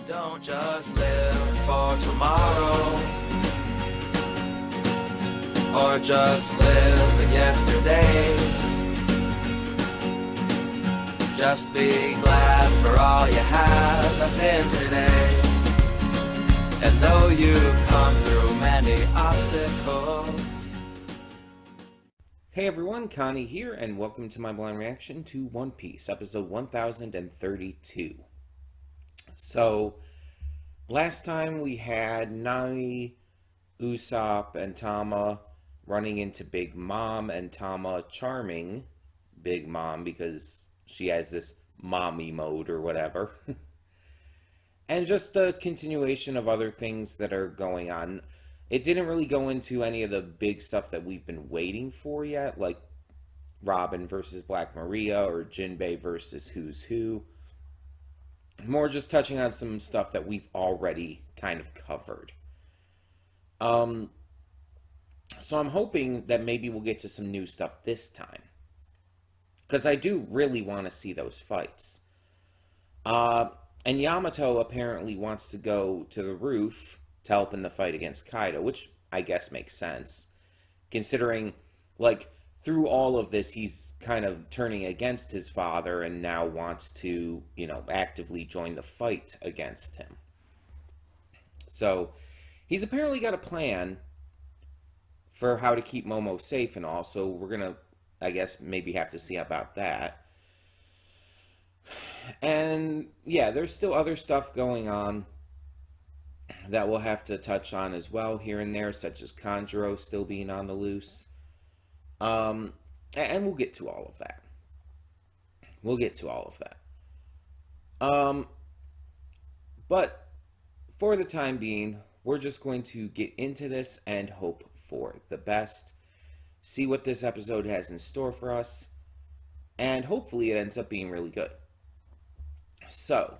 Don't just live for tomorrow, or just live in yesterday. Just be glad for all you have that's in today. And though you've come through many obstacles. Hey everyone, Connie here, and welcome to my blind reaction to One Piece, episode 1032. So, last time we had Nami, Usopp, and Tama running into Big Mom, and Tama charming Big Mom because she has this mommy mode or whatever. And just a continuation of other things that are going on. It didn't really go into any of the big stuff that we've been waiting for yet, like Robin versus Black Maria or Jinbei versus Who's Who. More just touching on some stuff that we've already kind of covered. So I'm hoping that maybe we'll get to some new stuff this time, because I do really want to see those fights. And Yamato apparently wants to go to the roof to help in the fight against Kaido, which I guess makes sense, considering, like, through all of this, he's kind of turning against his father and now wants to, actively join the fight against him. So, he's apparently got a plan for how to keep Momo safe and all, so we're gonna, I guess, maybe have to see about that. And, yeah, there's still other stuff going on that we'll have to touch on as well here and there, such as Kanjuro still being on the loose. And we'll get to all of that. But for the time being, we're just going to get into this and hope for the best. See what this episode has in store for us. And hopefully it ends up being really good. So,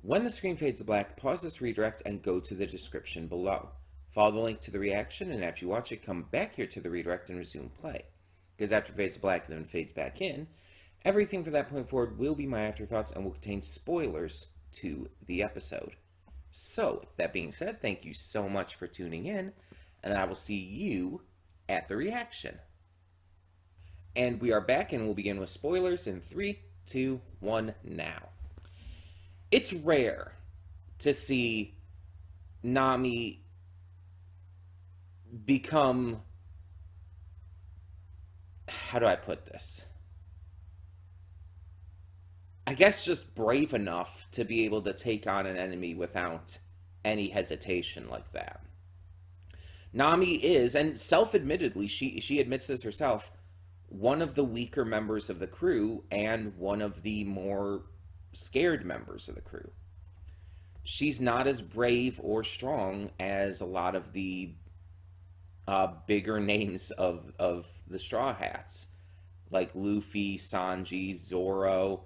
when the screen fades to black, pause this redirect and go to the description below. Follow the link to the reaction, and after you watch it, come back here to the redirect and resume play. Because after it fades to black and then fades back in, everything from that point forward will be my afterthoughts and will contain spoilers to the episode. So, that being said, thank you so much for tuning in, and I will see you at the reaction. And we are back, and we'll begin with spoilers in 3, 2, 1, now. It's rare to see Nami become, how do I put this? I guess just brave enough to be able to take on an enemy without any hesitation like that. Nami is, and self-admittedly, she admits this herself, one of the weaker members of the crew and one of the more scared members of the crew. She's not as brave or strong as a lot of the bigger names of the Straw Hats, like Luffy, Sanji, Zoro,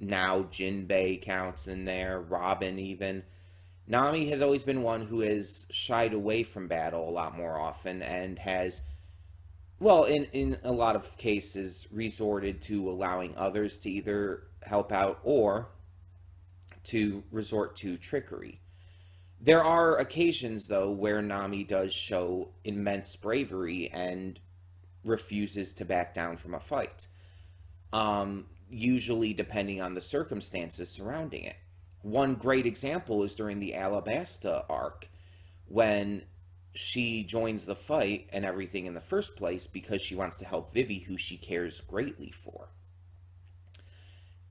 now Jinbei counts in there, Robin even. Nami has always been one who has shied away from battle a lot more often and has, well, in a lot of cases, resorted to allowing others to either help out or to resort to trickery. There are occasions, though, where Nami does show immense bravery and refuses to back down from a fight. Usually depending on the circumstances surrounding it. One great example is during the Alabasta arc, when she joins the fight and everything in the first place because she wants to help Vivi, who she cares greatly for.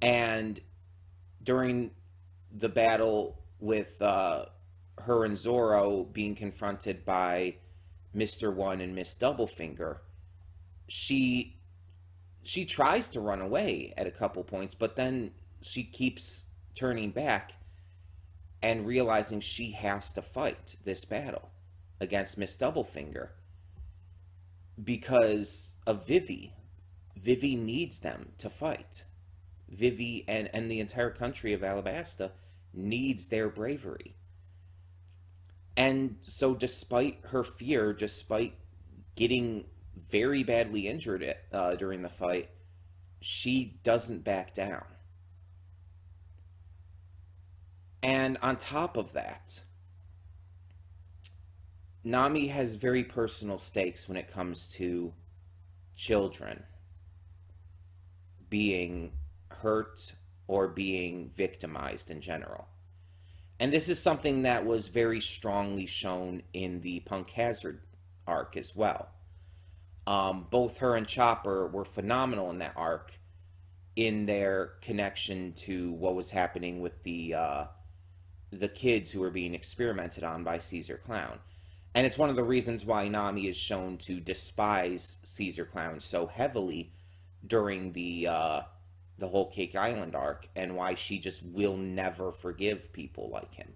And during the battle with her and Zoro being confronted by Mr. One and Miss Doublefinger, she tries to run away at a couple points, but then she keeps turning back and realizing she has to fight this battle against Miss Doublefinger because of Vivi. Vivi needs them to fight. Vivi and the entire country of Alabasta needs their bravery. And so despite her fear, despite getting very badly injured during the fight, she doesn't back down. And on top of that, Nami has very personal stakes when it comes to children being hurt or being victimized in general. And this is something that was very strongly shown in the Punk Hazard arc as well. Both her and Chopper were phenomenal in that arc in their connection to what was happening with the kids who were being experimented on by Caesar Clown. And it's one of the reasons why Nami is shown to despise Caesar Clown so heavily during the whole Cake Island arc, and why she just will never forgive people like him.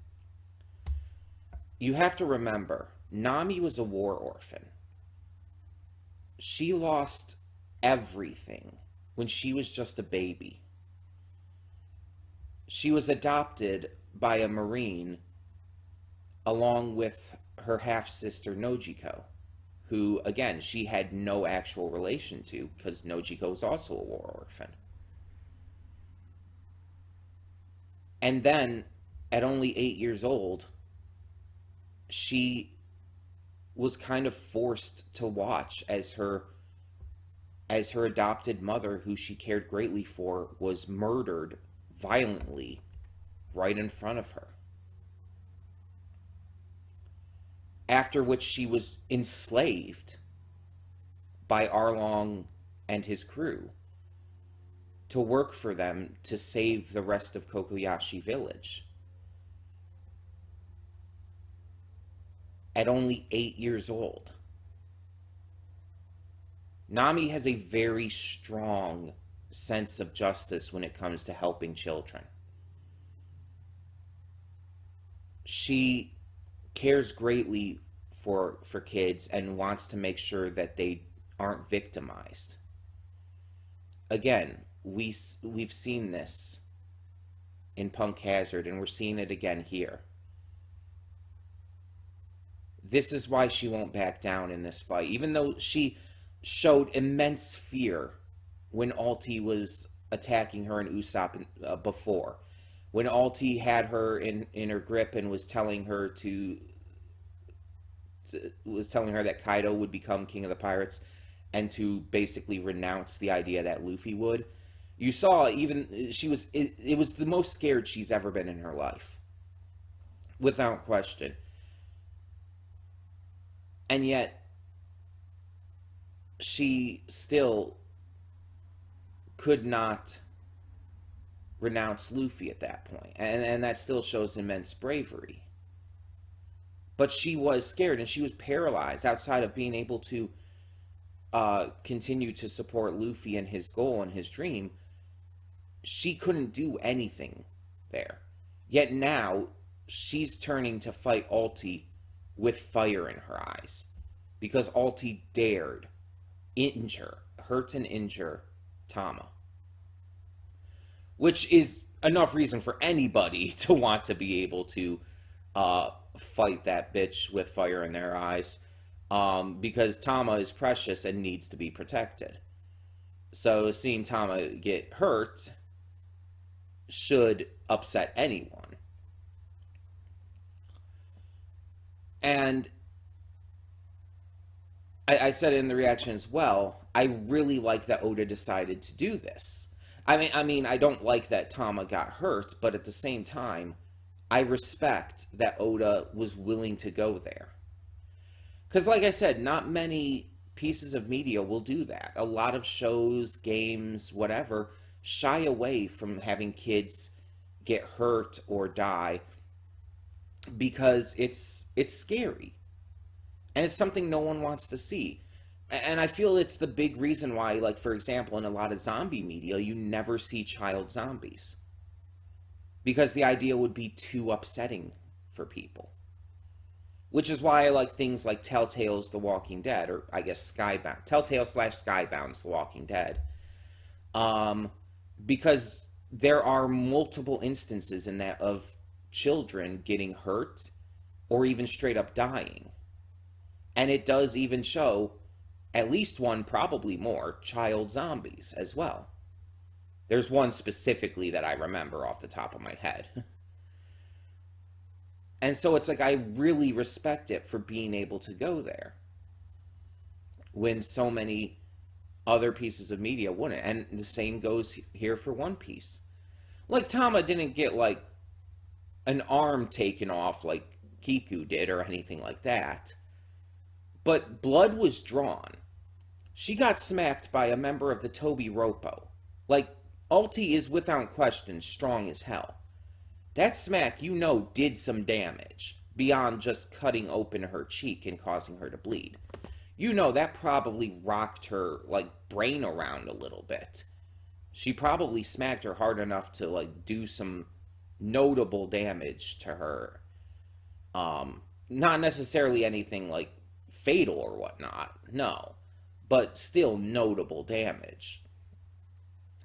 You have to remember, Nami was a war orphan. She lost everything when she was just a baby. She was adopted by a Marine along with her half-sister Nojiko, who, again, she had no actual relation to, because Nojiko was also a war orphan. And then, at only 8 years old, she was kind of forced to watch as her adopted mother, who she cared greatly for, was murdered violently right in front of her. After which she was enslaved by Arlong and his crew to work for them to save the rest of Kokoyashi Village. At only 8 years old. Nami has a very strong sense of justice when it comes to helping children. She cares greatly for kids and wants to make sure that they aren't victimized. Again, we've seen this in Punk Hazard, and we're seeing it again here. This is why she won't back down in this fight, even though she showed immense fear when Alti was attacking her and Usopp before. When Alti had her in her grip and was telling her that Kaido would become king of the pirates, and to basically renounce the idea that Luffy would. You saw it was the most scared she's ever been in her life. Without question. And yet, she still could not renounce Luffy at that point. And that still shows immense bravery. But she was scared, and she was paralyzed outside of being able to continue to support Luffy and his goal and his dream. She couldn't do anything there. Yet now, she's turning to fight Alti with fire in her eyes. Because Alti dared hurt and injure Tama. Which is enough reason for anybody to want to be able to fight that bitch with fire in their eyes. Because Tama is precious and needs to be protected. So seeing Tama get hurt should upset anyone. And I said in the reaction as well, I really like that Oda decided to do this. I mean, I don't like that Tama got hurt, but at the same time, I respect that Oda was willing to go there. Because like I said, not many pieces of media will do that. A lot of shows, games, whatever, shy away from having kids get hurt or die because it's scary. And it's something no one wants to see. And I feel it's the big reason why, like, for example, in a lot of zombie media, you never see child zombies. Because the idea would be too upsetting for people. Which is why I like things like Telltale's The Walking Dead, or I guess Skybound. Telltale/Skybound's The Walking Dead. Because there are multiple instances in that of children getting hurt or even straight up dying. And it does even show at least one, probably more, child zombies as well. There's one specifically that I remember off the top of my head. And so it's like I really respect it for being able to go there when so many other pieces of media wouldn't. And the same goes here for One Piece. Like, Tama didn't get, like, an arm taken off like Kiku did or anything like that. But blood was drawn. She got smacked by a member of the Toby Roppo. Like, Ulti is without question strong as hell. That smack, you know, did some damage beyond just cutting open her cheek and causing her to bleed. You know, that probably rocked her, like, brain around a little bit. She probably smacked her hard enough to, like, do some notable damage to her. Not necessarily anything, like, fatal or whatnot, no. But still notable damage.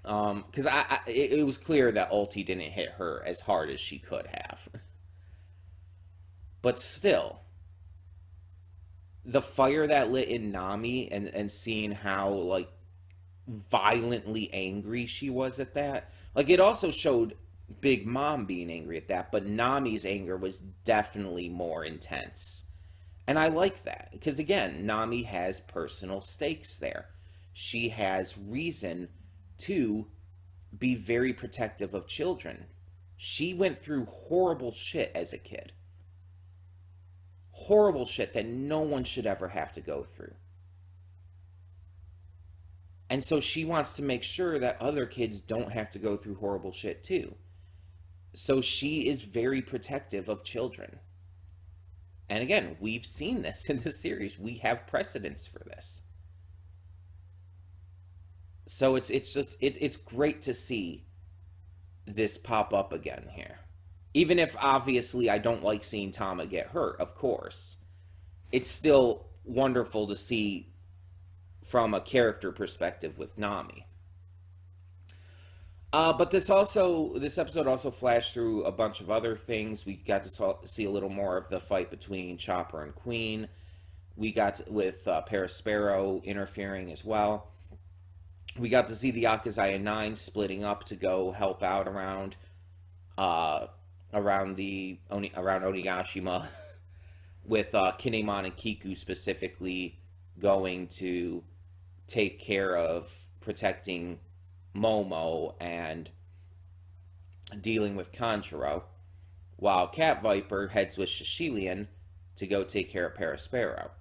Because it was clear that Ulti didn't hit her as hard as she could have. But still, the fire that lit in Nami and seeing how, like, violently angry she was at that. Like, it also showed Big Mom being angry at that, but Nami's anger was definitely more intense. And I like that, because again, Nami has personal stakes there. She has reason to be very protective of children. She went through horrible shit as a kid. Horrible shit that no one should ever have to go through. And so she wants to make sure that other kids don't have to go through horrible shit too. So she is very protective of children. And again, we've seen this in the series. We have precedents for this. So it's great to see this pop up again here. Even if obviously I don't like seeing Tama get hurt, of course. It's still wonderful to see from a character perspective with Nami. But this episode also flashed through a bunch of other things. We got to see a little more of the fight between Chopper and Queen. We got with Paraspero interfering as well. We got to see the Akazaya 9 splitting up to go help out around Onigashima, with Kinemon and Kiku specifically going to take care of protecting Momo and dealing with Kanjuro, while Cat Viper heads with Shishilian to go take care of Paraspero.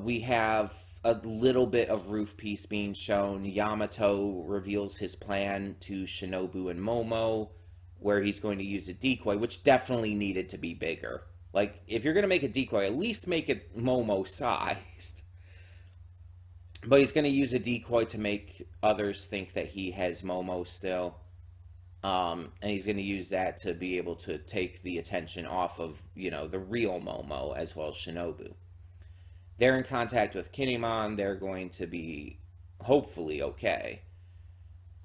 We have a little bit of Roof Piece being shown. Yamato reveals his plan to Shinobu and Momo, where he's going to use a decoy, which definitely needed to be bigger. Like, if you're going to make a decoy, at least make it Momo-sized. But he's going to use a decoy to make others think that he has Momo still. And he's going to use that to be able to take the attention off of, the real Momo, as well as Shinobu. They're in contact with Kinemon. They're going to be, hopefully, okay.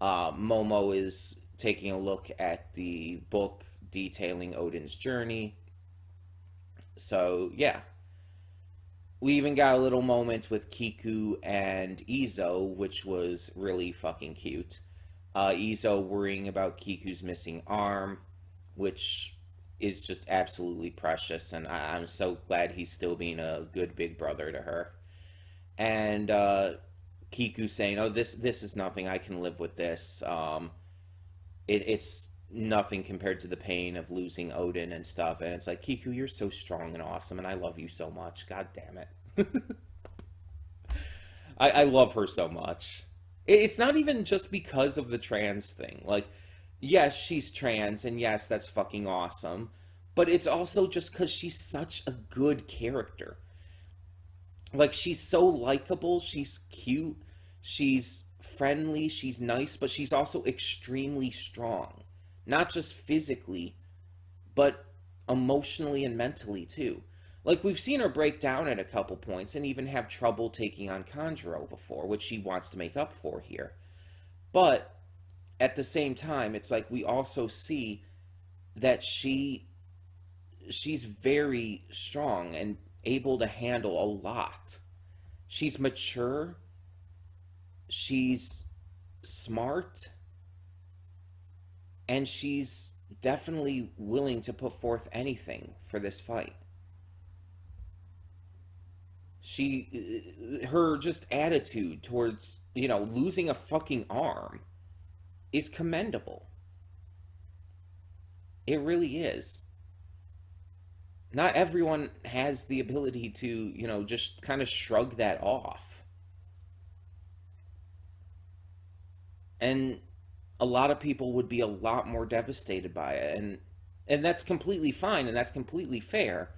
Momo is taking a look at the book detailing Odin's journey. So, yeah. We even got a little moment with Kiku and Izo, which was really fucking cute. Izo worrying about Kiku's missing arm, which is just absolutely precious, and I'm so glad he's still being a good big brother to her. And Kiku saying, "Oh, this is nothing. I can live with this. It's nothing compared to the pain of losing Odin and stuff." And it's like, Kiku, you're so strong and awesome, and I love you so much. God damn it. I love her so much. It's not even just because of the trans thing. Like, yes, she's trans, and yes, that's fucking awesome. But it's also just because she's such a good character. Like, she's so likable, she's cute, she's friendly, she's nice, but she's also extremely strong. Not just physically, but emotionally and mentally, too. Like, we've seen her break down at a couple points and even have trouble taking on Kanjuro before, which she wants to make up for here. But at the same time, it's like we also see that she's very strong and able to handle a lot. She's mature. She's smart. And she's definitely willing to put forth anything for this fight. Her just attitude towards, losing a fucking arm is commendable. It really is. Not everyone has the ability to, just kind of shrug that off. And a lot of people would be a lot more devastated by it. And that's completely fine, and that's completely fair.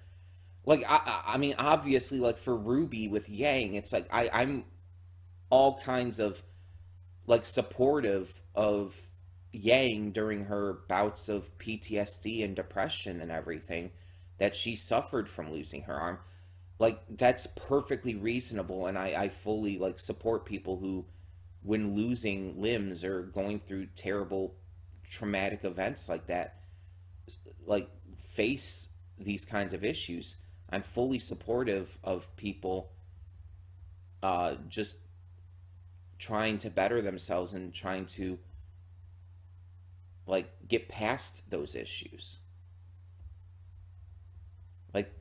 Like, I mean, obviously, like, for Ruby with Yang, it's like, I'm all kinds of, like, supportive of Yang during her bouts of PTSD and depression and everything that she suffered from losing her arm. Like, that's perfectly reasonable, and I fully, like, support people who, when losing limbs or going through terrible traumatic events like that, like, face these kinds of issues. I'm fully supportive of people just trying to better themselves and trying to, like, get past those issues. Like,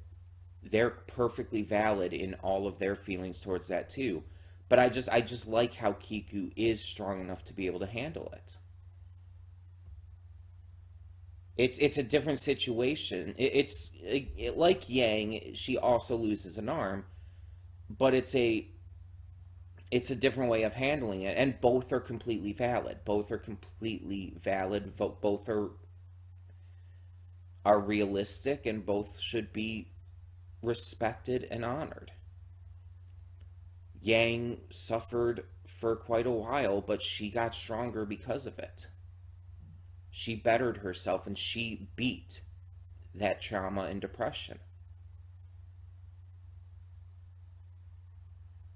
they're perfectly valid in all of their feelings towards that too. But I just like how Kiku is strong enough to be able to handle it. It's a different situation. It's like Yang. She also loses an arm, but it's a different way of handling it, and both are completely valid. Both are completely valid. Both are realistic, and both should be respected and honored. Yang suffered for quite a while, but she got stronger because of it. She bettered herself, and she beat that trauma and depression.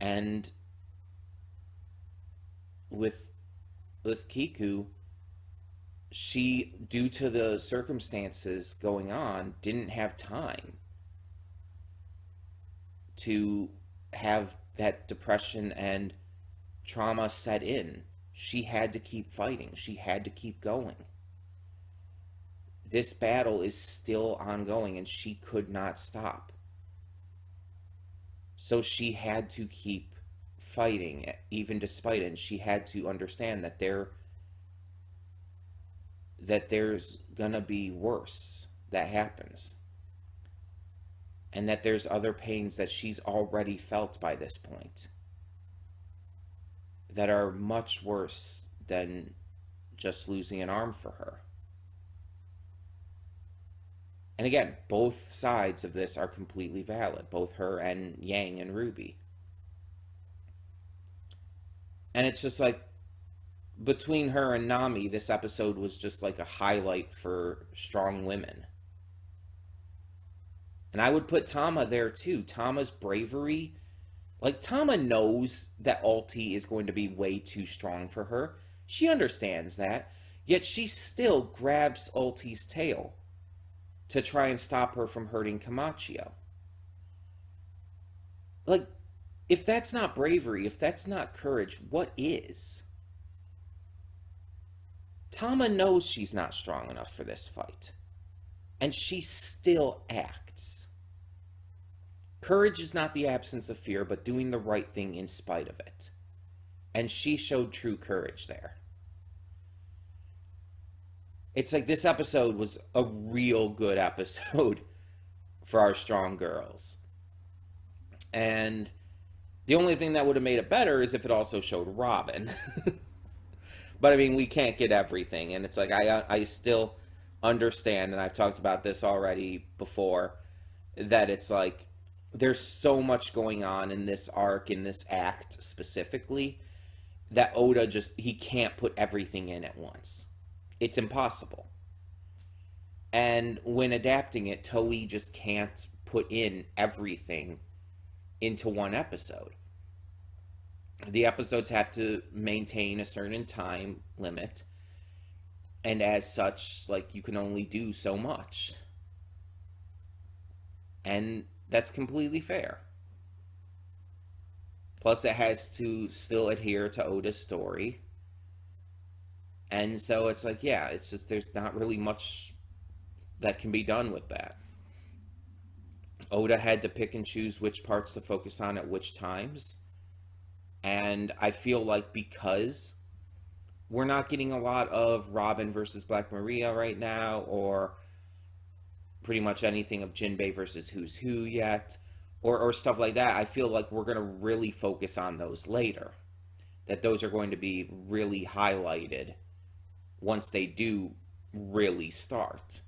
And with Kiku, she, due to the circumstances going on, didn't have time to have that depression and trauma set in. She had to keep fighting. She had to keep going. This battle is still ongoing, and she could not stop. So she had to keep fighting, even despite it. And she had to understand that there's gonna be worse that happens, and that there's other pains that she's already felt by this point that are much worse than just losing an arm for her. And again, both sides of this are completely valid, both her and Yang and Ruby. And it's just like, between her and Nami, this episode was just like a highlight for strong women. And I would put Tama there too. Tama's bravery, like, Tama knows that Alti is going to be way too strong for her. She understands that. Yet she still grabs Alti's tail to try and stop her from hurting Camaccio. Like, if that's not bravery, if that's not courage, what is? Tama knows she's not strong enough for this fight, and she still acts. Courage is not the absence of fear, but doing the right thing in spite of it. And she showed true courage there. It's like, this episode was a real good episode for our strong girls. And the only thing that would have made it better is if it also showed Robin. But I mean, we can't get everything. And it's like, I still understand, and I've talked about this already before, that it's like, there's so much going on in this arc, in this act specifically, that Oda he can't put everything in at once. It's impossible. And when adapting it, Toei just can't put in everything into one episode. The episodes have to maintain a certain time limit, and as such, like, you can only do so much. And that's completely fair. Plus, it has to still adhere to Oda's story. And so it's like, yeah, it's just, there's not really much that can be done with that. Oda had to pick and choose which parts to focus on at which times. And I feel like because we're not getting a lot of Robin versus Black Maria right now, or pretty much anything of Jinbei versus Who's Who yet, or stuff like that, I feel like we're going to really focus on those later. That those are going to be really highlighted once they do really start.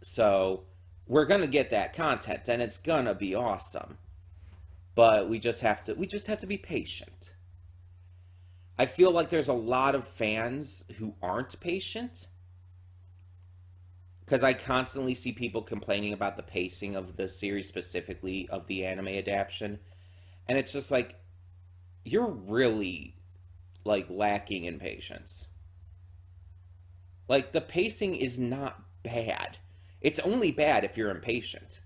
So we're going to get that content, and it's going to be awesome. But we just have to be patient. I feel like there's a lot of fans who aren't patient, because I constantly see people complaining about the pacing of the series, specifically of the anime adaptation, and it's just like, you're really like lacking in patience. Like, the pacing is not bad. It's only bad if you're impatient.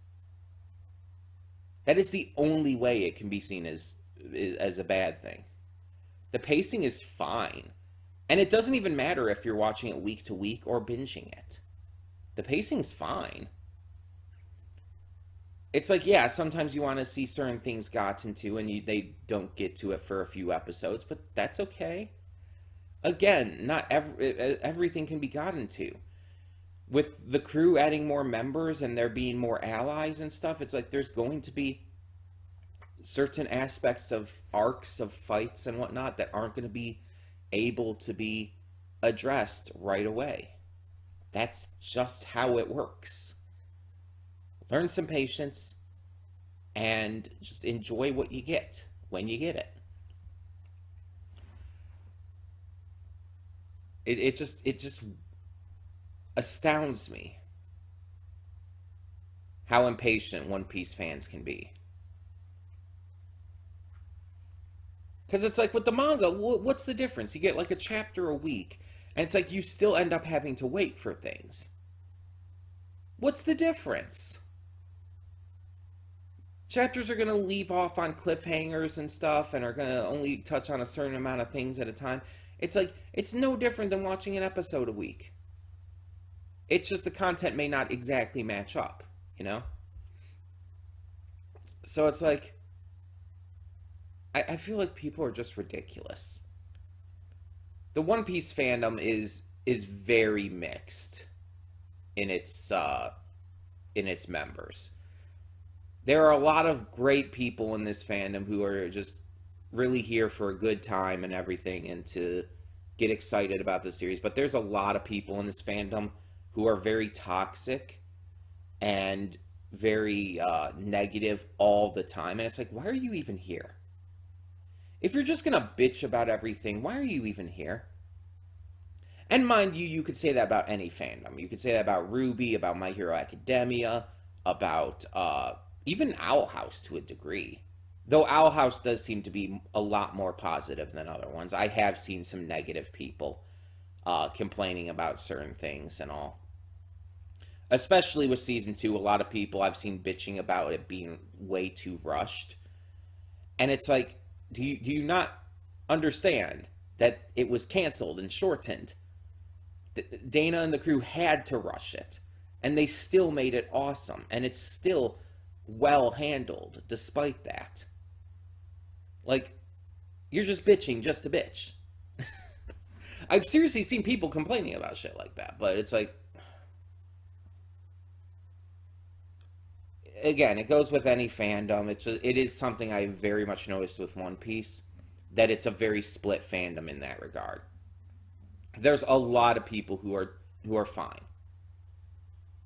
That is the only way it can be seen as a bad thing. The pacing is fine. And it doesn't even matter if you're watching it week to week or binging it. The pacing's fine. It's like, yeah, sometimes you want to see certain things gotten to and they don't get to it for a few episodes, but that's okay. Again, not everything can be gotten to. With the crew adding more members and there being more allies and stuff, it's like there's going to be certain aspects of arcs of fights and whatnot that aren't going to be able to be addressed right away. That's just how it works. Learn some patience and just enjoy what you get when you get it. It just astounds me how impatient One Piece fans can be. Because it's like with the manga, what's the difference? You get like a chapter a week, and it's like you still end up having to wait for things. What's the difference? Chapters are going to leave off on cliffhangers and stuff, and are going to only touch on a certain amount of things at a time. It's like, it's no different than watching an episode a week. It's just the content may not exactly match up, you know? So it's like, I feel like people are just ridiculous. The One Piece fandom is very mixed in its members. There are a lot of great people in this fandom who are just really here for a good time and everything, and to get excited about the series. But there's a lot of people in this fandom who are very toxic and very negative all the time. And it's like, why are you even here? If you're just gonna bitch about everything, why are you even here? And mind you, you could say that about any fandom. You could say that about Ruby, about My Hero Academia, about even Owl House to a degree. Though Owl House does seem to be a lot more positive than other ones. I have seen some negative people complaining about certain things and all. Especially with Season 2, a lot of people I've seen bitching about it being way too rushed. And it's like, do you not understand that it was canceled and shortened? Dana and the crew had to rush it. And they still made it awesome. And it's still well handled despite that. Like, you're just bitching just to bitch. I've seriously seen people complaining about shit like that, but it's like, again, it goes with any fandom. It is something I very much noticed with One Piece, that it's a very split fandom in that regard. There's a lot of people who are fine,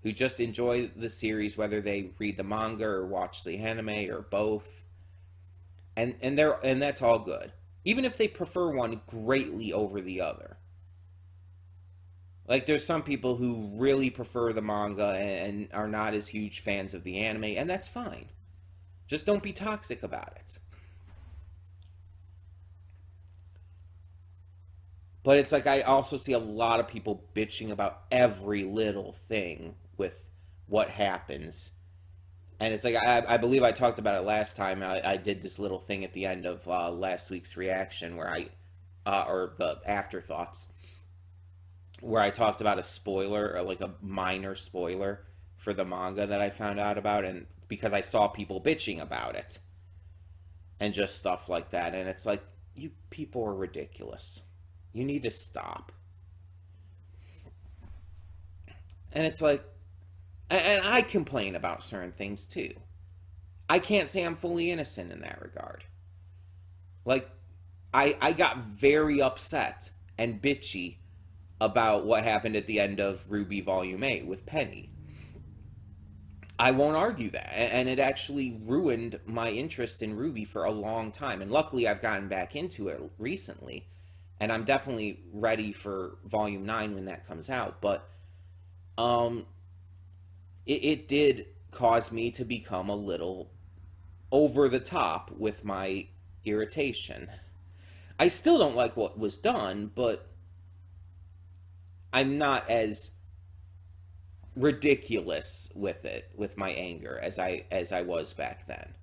who just enjoy the series, whether they read the manga or watch the anime or both. And that's all good. Even if they prefer one greatly over the other. Like, there's some people who really prefer the manga and are not as huge fans of the anime, and that's fine. Just don't be toxic about it. But it's like, I also see a lot of people bitching about every little thing with what happens. And it's like, I believe I talked about it last time. I did this little thing at the end of last week's reaction where or the afterthoughts, where I talked about a spoiler, or like a minor spoiler for the manga that I found out about, and because I saw people bitching about it and just stuff like that. And it's like, you people are ridiculous. You need to stop. And it's like, and I complain about certain things too. I can't say I'm fully innocent in that regard. Like, I got very upset and bitchy about what happened at the end of Ruby Volume 8 with Penny. I won't argue that. And it actually ruined my interest in Ruby for a long time. And luckily, I've gotten back into it recently. And I'm definitely ready for Volume 9 when that comes out. But it did cause me to become a little over the top with my irritation. I still don't like what was done, but I'm not as ridiculous with it, with my anger, as I was back then.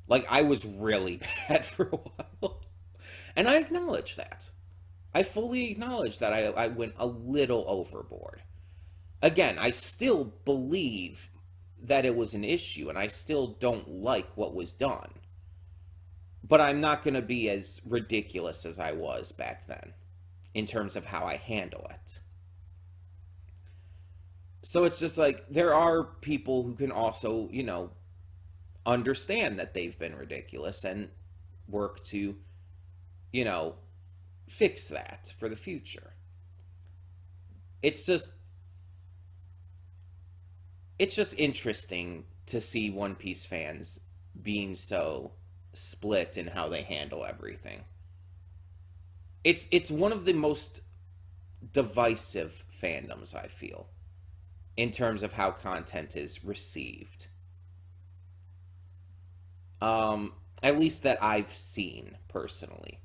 Like, I was really bad for a while. And I acknowledge that. I fully acknowledge that I went a little overboard. Again, I still believe that it was an issue, and I still don't like what was done. But I'm not going to be as ridiculous as I was back then, in terms of how I handle it. So it's just like, there are people who can also, understand that they've been ridiculous and work to, fix that for the future. It's just interesting to see One Piece fans being so split in how they handle everything. It's one of the most divisive fandoms, I feel, in terms of how content is received. At least that I've seen personally.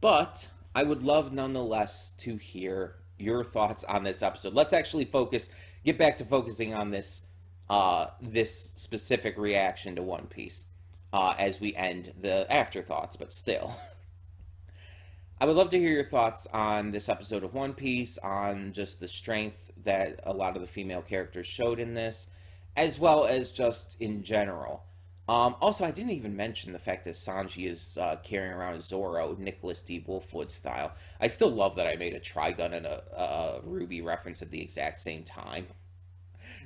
But I would love nonetheless to hear your thoughts on this episode. Let's actually get back to focusing on this specific reaction to One Piece as we end the afterthoughts, but still. I would love to hear your thoughts on this episode of One Piece, on just the strength that a lot of the female characters showed in this, as well as just in general. Also, I didn't even mention the fact that Sanji is carrying around Zoro, Nicholas D. Wolfwood style. I still love that I made a Trigun and a Ruby reference at the exact same time.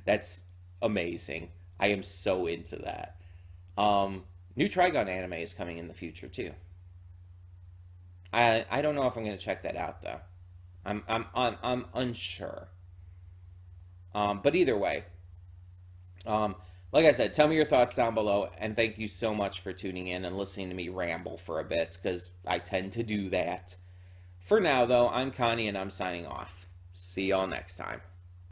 That's amazing. I am so into that. New Trigun anime is coming in the future too. I don't know if I'm going to check that out though. I'm unsure. But either way, like I said, tell me your thoughts down below, and thank you so much for tuning in and listening to me ramble for a bit, because I tend to do that. For now, though, I'm Connie, and I'm signing off. See y'all next time.